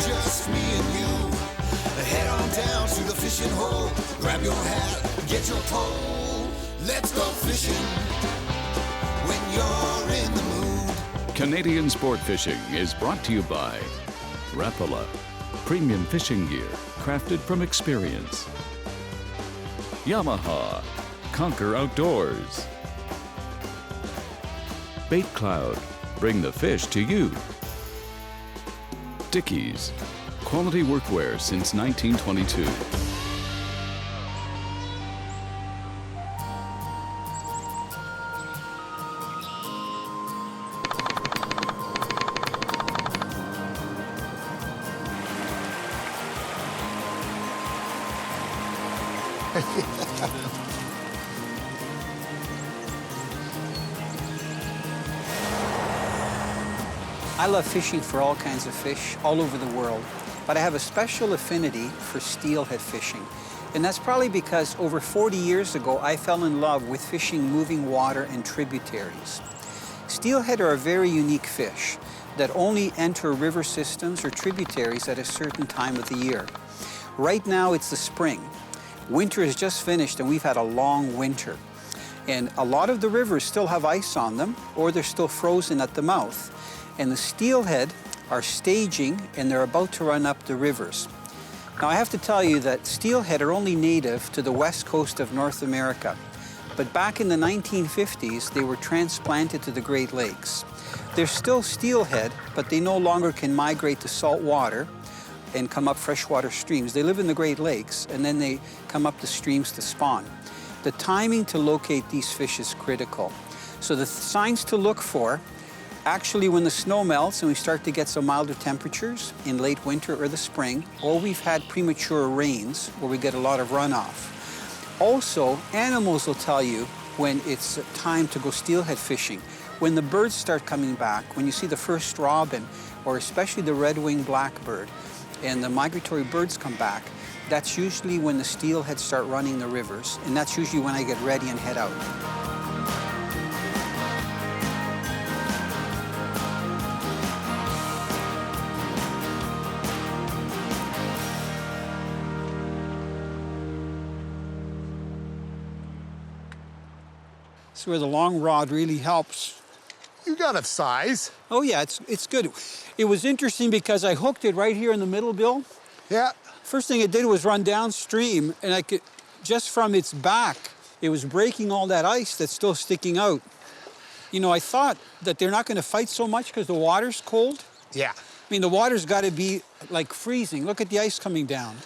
just me and you. Head on down to the fishing hole. Grab your hat, get your pole. Let's go fishing when you're in the mood. Canadian Sport Fishing is brought to you by Rapala, premium fishing gear crafted from experience. Yamaha, conquer outdoors. Bait Cloud, bring the fish to you. Dickies, quality workwear since 1922. I love fishing for all kinds of fish all over the world, but I have a special affinity for steelhead fishing. And that's probably because over 40 years ago, I fell in love with fishing moving water and tributaries. Steelhead are a very unique fish that only enter river systems or tributaries at a certain time of the year. Right now, it's the spring. Winter is just finished and we've had a long winter. And a lot of the rivers still have ice on them or they're still frozen at the mouth. And the steelhead are staging and they're about to run up the rivers. Now I have to tell you that steelhead are only native to the west coast of North America. But back in the 1950s, they were transplanted to the Great Lakes. They're still steelhead, but they no longer can migrate to salt water and come up freshwater streams. They live in the Great Lakes and then they come up the streams to spawn. The timing to locate these fish is critical. So the signs to look for, actually when the snow melts and we start to get some milder temperatures in late winter or the spring, or we've had premature rains where we get a lot of runoff. Also, animals will tell you when it's time to go steelhead fishing. When the birds start coming back, when you see the first robin, or especially the red-winged blackbird, and the migratory birds come back, that's usually when the steelhead start running the rivers, and that's usually when I get ready and head out. This is where the long rod really helps. You got a size. Oh yeah, it's good. It was interesting because I hooked it right here in the middle, Bill. Yeah. First thing it did was run downstream, and I could, just from its back, it was breaking all that ice that's still sticking out. You know, I thought that they're not going to fight so much because the water's cold. Yeah. I mean, the water's got to be like freezing. Look at the ice coming down.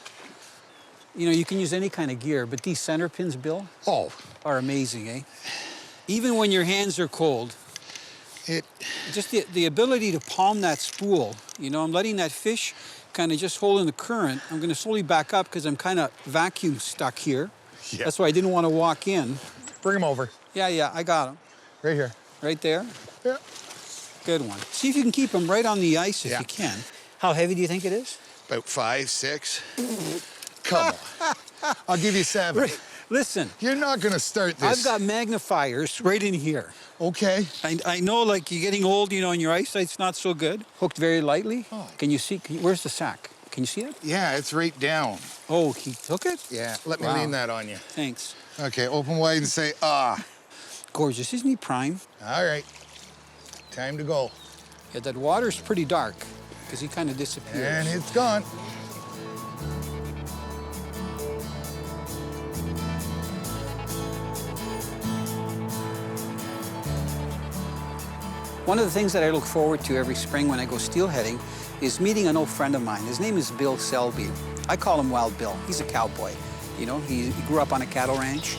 You know, you can use any kind of gear, but these Centerpins, Bill, are amazing, eh? Even when your hands are cold, just the ability to palm that spool, you know, I'm letting that fish kind of just hold in the current. I'm going to slowly back up because I'm kind of vacuum stuck here. Yeah. That's why I didn't want to walk in. Bring him over. Yeah, I got him. Right here. Right there? Yeah. Good one. See if you can keep him right on the ice if you can. How heavy do you think it is? About 5, 6. Come on. I'll give you 7. Listen. You're not going to start this. I've got magnifiers right in here. Okay. I know, like, you're getting old, you know, and your eyesight's not so good. Hooked very lightly. Oh. Can you see? Where's the sack? Can you see it? Yeah, it's right down. Oh, he took it? Yeah. Let me lean that on you. Thanks. Okay, open wide and say, ah. Gorgeous. Isn't he prime? All right. Time to go. Yeah, that water's pretty dark because he kind of disappears. And it's gone. One of the things that I look forward to every spring when I go steelheading is meeting an old friend of mine. His name is Bill Selby. I call him Wild Bill. He's a cowboy. You know, he grew up on a cattle ranch.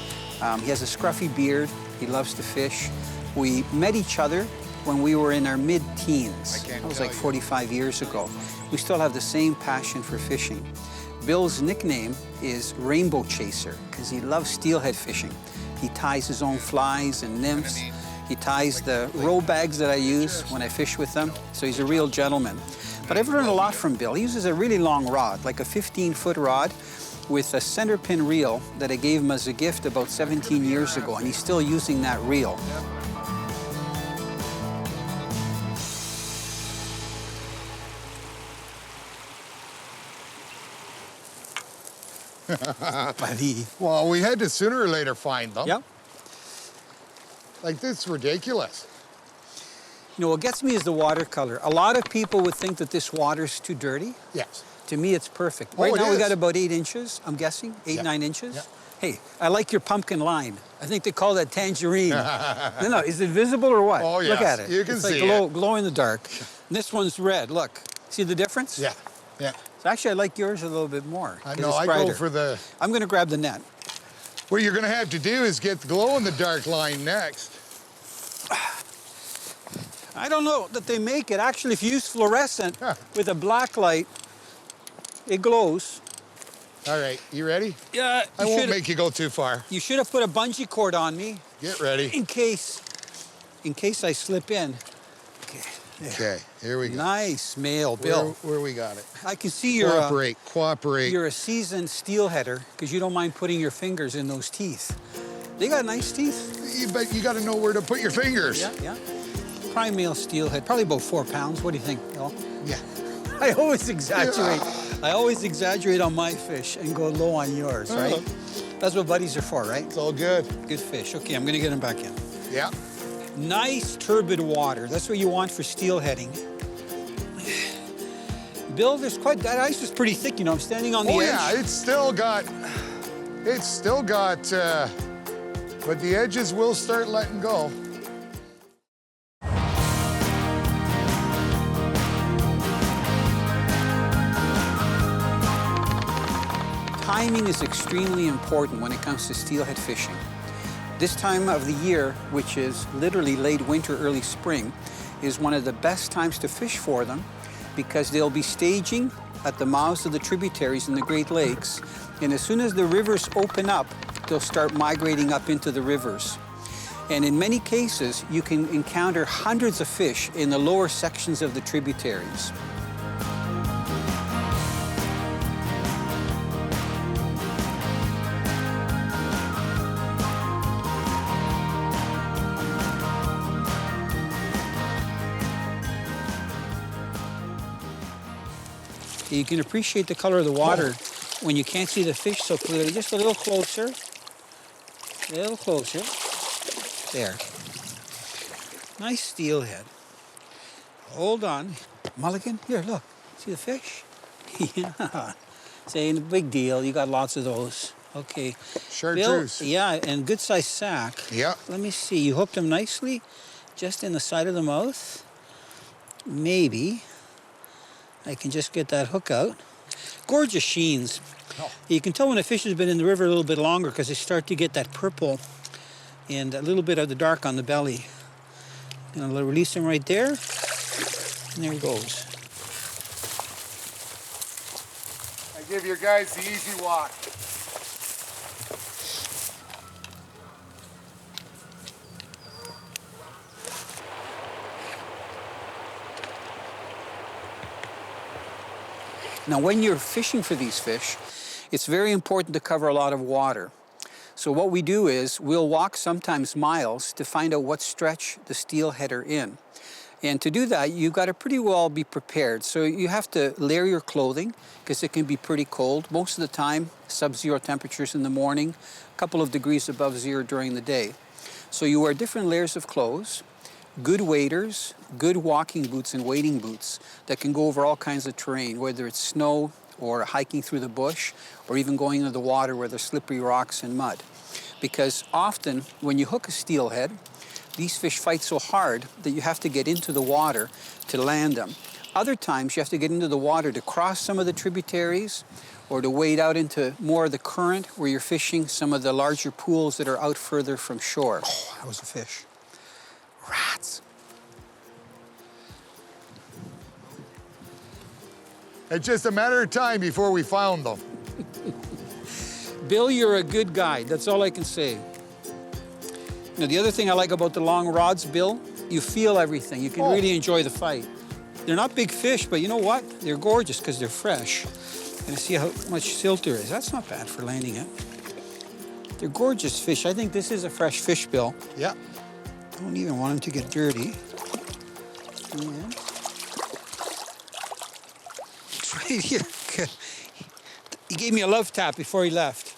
He has a scruffy beard. He loves to fish. We met each other when we were in our mid-teens. That was like 45 years ago. We still have the same passion for fishing. Bill's nickname is Rainbow Chaser because he loves steelhead fishing. He ties his own flies and nymphs. He ties the row bags that I use when I fish with them, so he's a real gentleman. But I've learned a lot from Bill. He uses a really long rod, like a 15-foot rod with a Centerpin reel that I gave him as a gift about 17 years ago, and he's still using that reel. Buddy. Well, we had to sooner or later find them. Yep. Like, this is ridiculous. You know, what gets me is the watercolor. A lot of people would think that this water's too dirty. Yes. To me, it's perfect. Oh, Right it now, we is. got about 8 inches, I'm guessing, 8, Yeah. 9 inches. Yeah. Hey, I like your pumpkin line. I think they call that tangerine. No, is it visible or what? Oh, Look yes. at it. You can it's see like glow in the dark. And this one's red, look. See the difference? Yeah, yeah. So actually, I like yours a little bit more. I 'cause know, it's I go brighter. for the... I'm gonna grab the net. What you're gonna have to do is get the glow-in-the-dark line next. I don't know that they make it. Actually, if you use fluorescent with a black light, it glows. All right, you ready? Yeah, I won't make you go too far. You should have put a bungee cord on me Get ready. in case I slip in. Okay. There. Okay, here we go. Nice male, Bill. Where we got it? I can see you're Cooperate. you're a seasoned steelheader because you don't mind putting your fingers in those teeth. They got nice teeth. But you got to know where to put your fingers. Yeah, yeah. Prime male steelhead, probably about 4 pounds. What do you think, Bill? Yeah. I always exaggerate. I always exaggerate on my fish and go low on yours, right? That's what buddies are for, right? It's all good. Good fish. Okay, I'm gonna get them back in. Yeah. Nice turbid water. That's what you want for steelheading. Bill, that ice is pretty thick. You know, I'm standing on the edge. Oh yeah, it's still got, but the edges will start letting go. Timing is extremely important when it comes to steelhead fishing. This time of the year, which is literally late winter, early spring, is one of the best times to fish for them because they'll be staging at the mouths of the tributaries in the Great Lakes, and as soon as the rivers open up, they'll start migrating up into the rivers. And in many cases, you can encounter hundreds of fish in the lower sections of the tributaries. You can appreciate the color of the water when you can't see the fish so clearly. Just a little closer. A little closer. There. Nice steelhead. Hold on. Mulligan, here, look. See the fish? Yeah. Saying, big deal. You got lots of those. Okay. Chartreuse. Bill, yeah, and good sized sack. Yeah. Let me see. You hooked them nicely, just in the side of the mouth. Maybe. I can just get that hook out. Gorgeous sheens. Oh. You can tell when a fish has been in the river a little bit longer because they start to get that purple and a little bit of the dark on the belly. And I'll release him right there. And there he goes. I give your guys the easy walk. Now, when you're fishing for these fish, it's very important to cover a lot of water. So what we do is we'll walk sometimes miles to find out what stretch the steelhead are in. And to do that, you've got to pretty well be prepared. So you have to layer your clothing because it can be pretty cold. Most of the time, sub-zero temperatures in the morning, a couple of degrees above zero during the day. So you wear different layers of clothes, good waders, good walking boots and wading boots that can go over all kinds of terrain, whether it's snow or hiking through the bush or even going into the water where there's slippery rocks and mud. Because often when you hook a steelhead, these fish fight so hard that you have to get into the water to land them. Other times you have to get into the water to cross some of the tributaries or to wade out into more of the current where you're fishing some of the larger pools that are out further from shore. Oh, that was a fish. Rats. It's just a matter of time before we found them. Bill, you're a good guide. That's all I can say. Now, the other thing I like about the long rods, Bill, you feel everything. You can really enjoy the fight. They're not big fish, but you know what? They're gorgeous because they're fresh. And see how much silt there is. That's not bad for landing it. They're gorgeous fish. I think this is a fresh fish, Bill. Yeah. Don't even want them to get dirty. And it's right here. Good. He gave me a love tap before he left.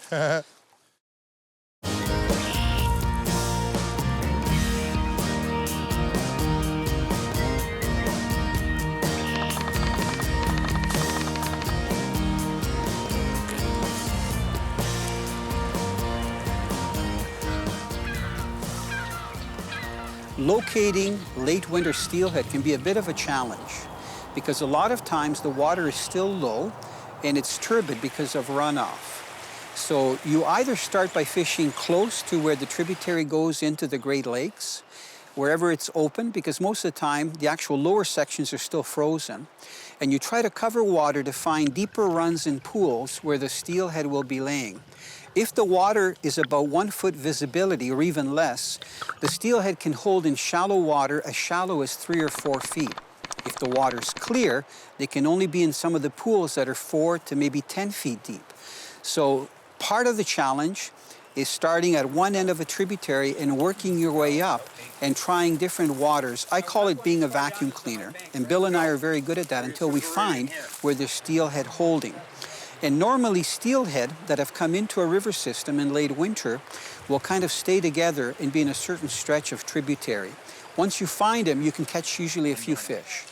Locating late winter steelhead can be a bit of a challenge because a lot of times the water is still low and it's turbid because of runoff. So you either start by fishing close to where the tributary goes into the Great Lakes, wherever it's open, because most of the time the actual lower sections are still frozen, and you try to cover water to find deeper runs and pools where the steelhead will be laying. If the water is about 1 foot visibility or even less, the steelhead can hold in shallow water as shallow as 3 or 4 feet. If the water's clear, they can only be in some of the pools that are 4 to maybe 10 feet deep. So part of the challenge is starting at one end of a tributary and working your way up and trying different waters. I call it being a vacuum cleaner, and Bill and I are very good at that until we find where there's steelhead holding. And normally steelhead that have come into a river system in late winter will kind of stay together and be in a certain stretch of tributary. Once you find them, you can catch usually a few fish.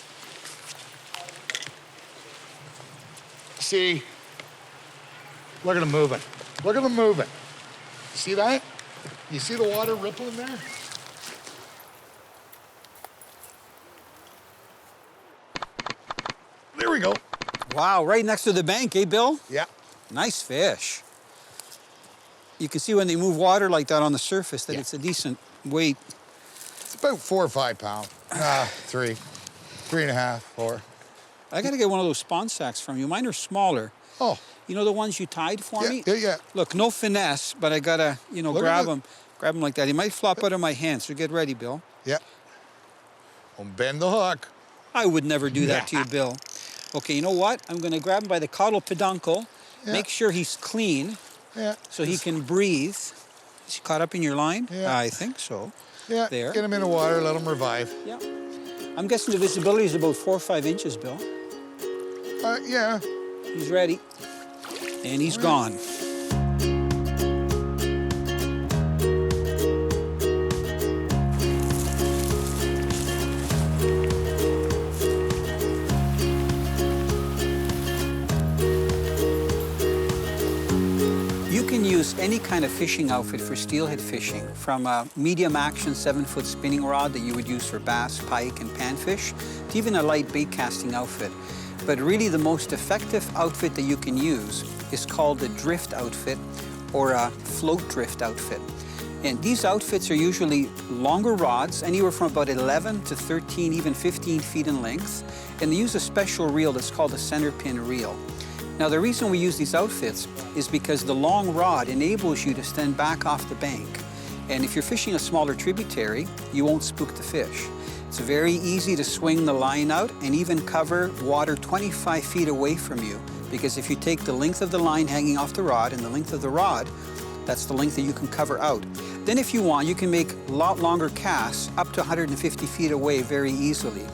See? Look at them moving. Look at them moving. See that? You see the water rippling there? There we go. Wow, right next to the bank, eh, Bill? Yeah. Nice fish. You can see when they move water like that on the surface that Yeah. it's a decent weight. It's about 4 or 5 pounds. 3, 3.5, 4. I gotta get one of those spawn sacks from you. Mine are smaller. Oh. You know the ones you tied for Yeah, me? yeah. Look, no finesse, but I gotta, Look at grab that. them like that. He might flop out of my hand, so get ready, Bill. Yeah. Don't bend the hook. I would never do that to you, Bill. Okay, you know what? I'm gonna grab him by the caudal peduncle, Yeah. make sure he's clean Yeah. so he can breathe. Is he caught up in your line? Yeah. I think so. Yeah. There. Get him in the water, let him revive. Yeah. I'm guessing the visibility is about 4 or 5 inches, Bill. Yeah. He's ready. And he's gone. You can use any kind of fishing outfit for steelhead fishing, from a medium action 7-foot spinning rod that you would use for bass, pike, and panfish, to even a light bait casting outfit. But really the most effective outfit that you can use is called a drift outfit or a float drift outfit. And these outfits are usually longer rods, anywhere from about 11 to 13, even 15 feet in length, and they use a special reel that's called a Centerpin reel. Now the reason we use these outfits is because the long rod enables you to stand back off the bank. And if you're fishing a smaller tributary, you won't spook the fish. It's very easy to swing the line out and even cover water 25 feet away from you, because if you take the length of the line hanging off the rod and the length of the rod, that's the length that you can cover out. Then if you want, you can make a lot longer casts up to 150 feet away very easily.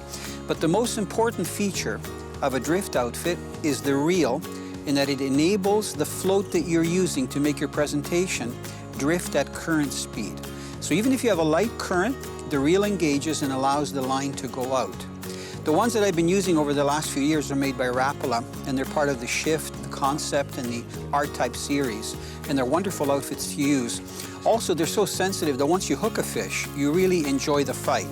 But the most important feature of a drift outfit is the reel, in that it enables the float that you're using to make your presentation drift at current speed. So even if you have a light current, the reel engages and allows the line to go out. The ones that I've been using over the last few years are made by Rapala, and they're part of the Shift, the Concept, and the R-Type series, and they're wonderful outfits to use. Also, they're so sensitive that once you hook a fish, you really enjoy the fight.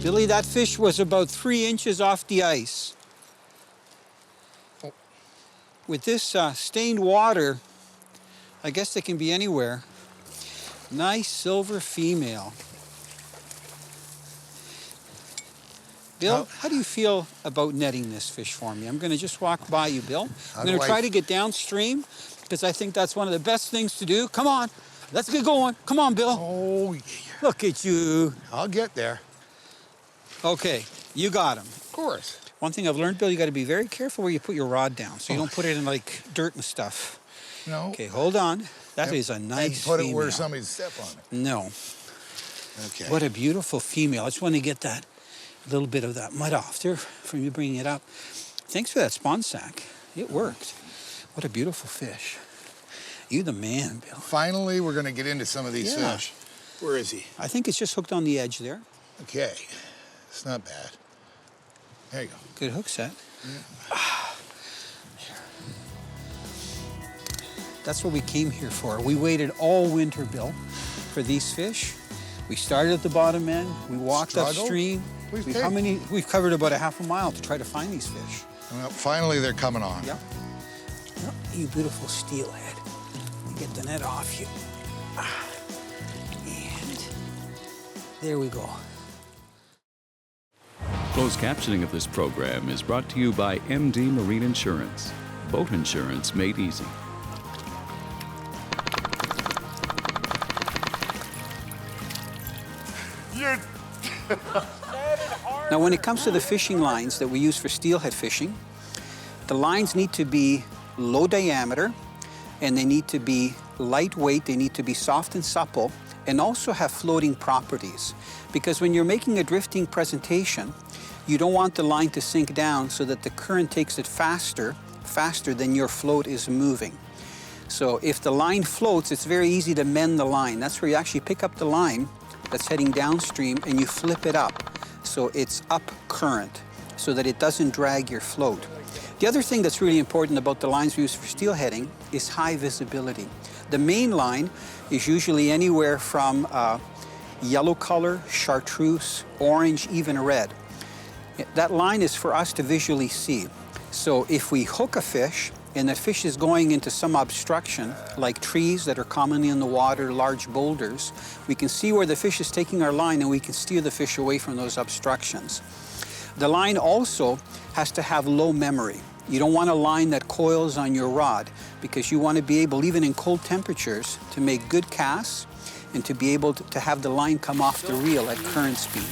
Billy, that fish was about 3 inches off the ice. With this stained water, I guess they can be anywhere. Nice silver female. Bill, how do you feel about netting this fish for me? I'm going to just walk by you, Bill. I'm going to try to get downstream because I think that's one of the best things to do. Come on, let's get going. Come on, Bill. Oh, Look at you. I'll get there. Okay, you got him. Of course. One thing I've learned, Bill, you got to be very careful where you put your rod down so you don't put it in like dirt and stuff. No. Okay, hold on. That is a nice And put it female. where somebody'd step on it. No. Okay. What a beautiful female. I just want to get that little bit of that mud off there from you bringing it up. Thanks for that spawn sack. It worked. What a beautiful fish. You the man, Bill. Finally, we're going to get into some of these Yeah. fish. Where is he? I think it's just hooked on the edge there. Okay. It's not bad. There you go. Good hook set. That's what we came here for. We waited all winter, Bill, for these fish. We started at the bottom end. We walked Struggled? upstream. We've covered about a half a mile to try to find these fish. Well, finally, they're coming on. Yep. Yep. You beautiful steelhead. Get the net off you. And there we go. Closed captioning of this program is brought to you by MD Marine Insurance. Boat insurance made easy. Now, when it comes to the fishing lines that we use for steelhead fishing, the lines need to be low diameter, and they need to be lightweight, they need to be soft and supple, and also have floating properties. Because when you're making a drifting presentation, you don't want the line to sink down so that the current takes it faster than your float is moving. So if the line floats, it's very easy to mend the line. That's where you actually pick up the line that's heading downstream and you flip it up so it's up current so that it doesn't drag your float. The other thing that's really important about the lines we use for steelheading is high visibility. The main line is usually anywhere from yellow color, chartreuse, orange, even red. That line is for us to visually see. So if we hook a fish and that fish is going into some obstruction, like trees that are commonly in the water, large boulders, we can see where the fish is taking our line and we can steer the fish away from those obstructions. The line also has to have low memory. You don't want a line that coils on your rod because you want to be able, even in cold temperatures, to make good casts and to be able to have the line come off the reel at current speed.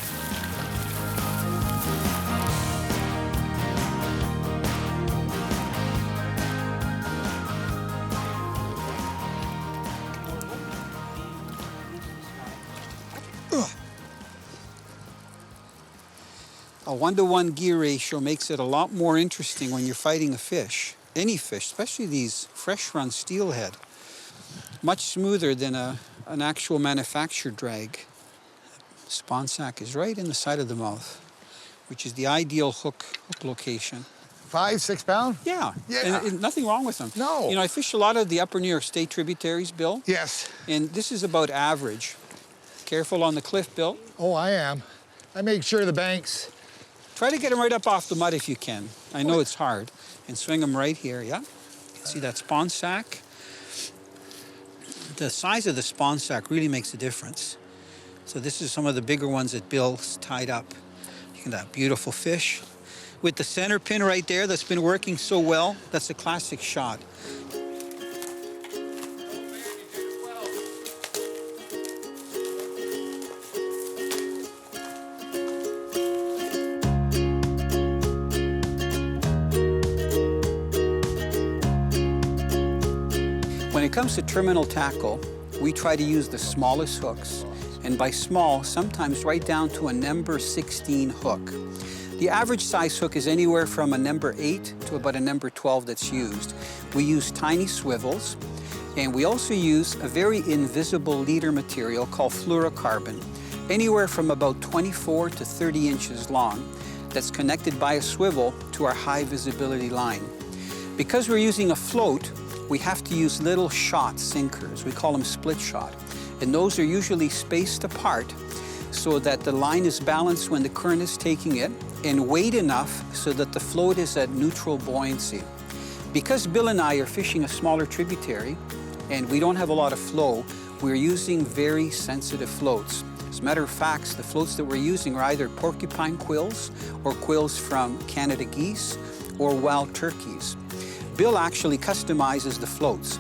A 1-to-1 gear ratio makes it a lot more interesting when you're fighting a fish, any fish, especially these fresh-run steelhead. Much smoother than an actual manufactured drag. Spawn sack is right in the side of the mouth, which is the ideal hook location. 5, 6 pound? Yeah, Yeah. and nothing wrong with them. No. You know, I fish a lot of the upper New York State tributaries, Bill, Yes. and this is about average. Careful on the cliff, Bill. Oh, I am. I make sure the banks. Try to get them right up off the mud if you can. I know it's hard. And swing them right here, yeah? You can see that spawn sack? The size of the spawn sack really makes a difference. So this is some of the bigger ones that Bill's tied up. Look at that beautiful fish. With the center pin right there that's been working so well, that's a classic shot. When it comes to terminal tackle, we try to use the smallest hooks. And by small, sometimes right down to a number 16 hook. The average size hook is anywhere from a number 8 to about a number 12 that's used. We use tiny swivels, and we also use a very invisible leader material called fluorocarbon, anywhere from about 24 to 30 inches long, that's connected by a swivel to our high visibility line. Because we're using a float, we have to use little shot sinkers. We call them split shot. And those are usually spaced apart so that the line is balanced when the current is taking it and weight enough so that the float is at neutral buoyancy. Because Bill and I are fishing a smaller tributary and we don't have a lot of flow, we're using very sensitive floats. As a matter of fact, the floats that we're using are either porcupine quills or quills from Canada geese or wild turkeys. Bill actually customizes the floats,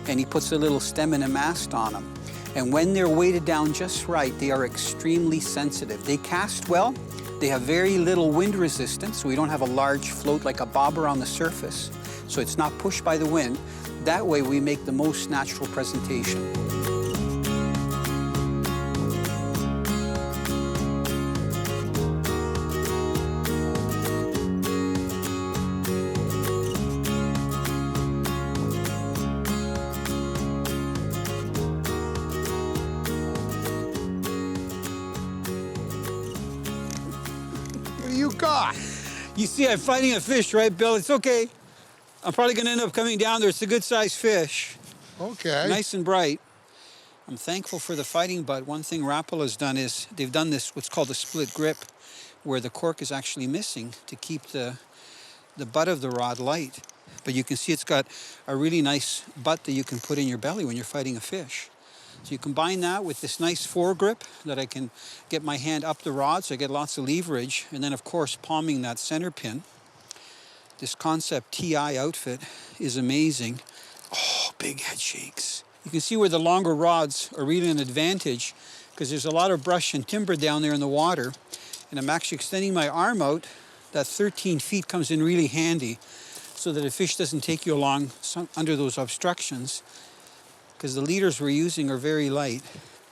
and he puts a little stem and a mast on them. And when they're weighted down just right, they are extremely sensitive. They cast well, they have very little wind resistance, so we don't have a large float like a bobber on the surface, so it's not pushed by the wind, That way we make the most natural presentation. What do you got? You see, I'm fighting a fish, right, Bill? It's okay. I'm probably going to end up coming down there. It's a good-sized fish. Okay. Nice and bright. I'm thankful for the fighting bud. One thing Rapala's done is they've done this, what's called a split grip, where the cork is actually missing to keep the butt of the rod light. But you can see it's got a really nice butt that you can put in your belly when you're fighting a fish. So you combine that with this nice foregrip that I can get my hand up the rod so I get lots of leverage. And then, of course, palming that center pin. This Concept TI outfit is amazing. Oh, big head shakes. You can see where the longer rods are really an advantage because there's a lot of brush and timber down there in the water. And I'm actually extending my arm out. That 13 feet comes in really handy so that a fish doesn't take you along under those obstructions because the leaders we're using are very light.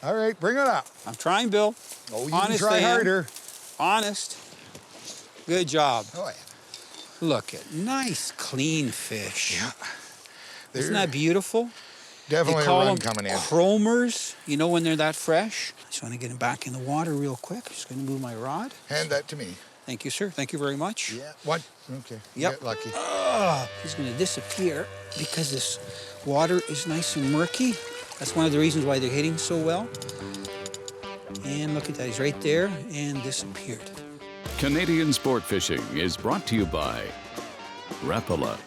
All right, bring it up. I'm trying, Bill. Oh, you Honest, can try harder. Honest. Good job. Oh, yeah. Look at nice, clean fish. Yeah. Isn't that beautiful? Definitely They call a run them coming in. chromers, you know, when they're that fresh. I just want to get them back in the water real quick. Just going to move my rod. Hand that to me. Thank you, sir. Thank you very much. Yeah. What? Okay. Yep. Get lucky. He's going to disappear because this water is nice and murky. That's one of the reasons why they're hitting so well. And look at that. He's right there and disappeared. Canadian Sport Fishing is brought to you by Rapala,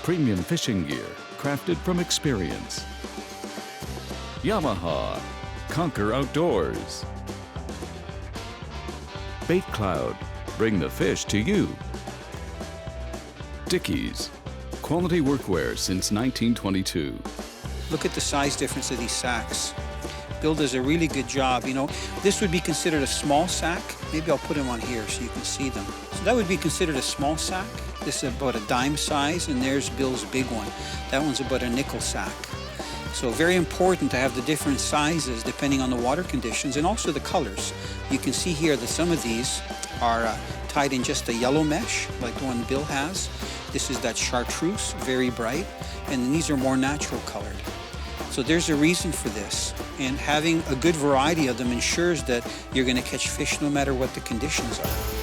premium fishing gear crafted from experience. Yamaha, conquer outdoors. Bait Cloud, bring the fish to you. Dickies, quality workwear since 1922. Look at the size difference of these sacks. Bill does a really good job. You know, this would be considered a small sack. Maybe I'll put them on here so you can see them. So that would be considered a small sack. This is about a dime size, and there's Bill's big one. That one's about a nickel sack. So very important to have the different sizes depending on the water conditions and also the colors. You can see here that some of these are tied in just a yellow mesh, like the one Bill has. This is that chartreuse, very bright, and these are more natural colored. So there's a reason for this, and having a good variety of them ensures that you're going to catch fish no matter what the conditions are.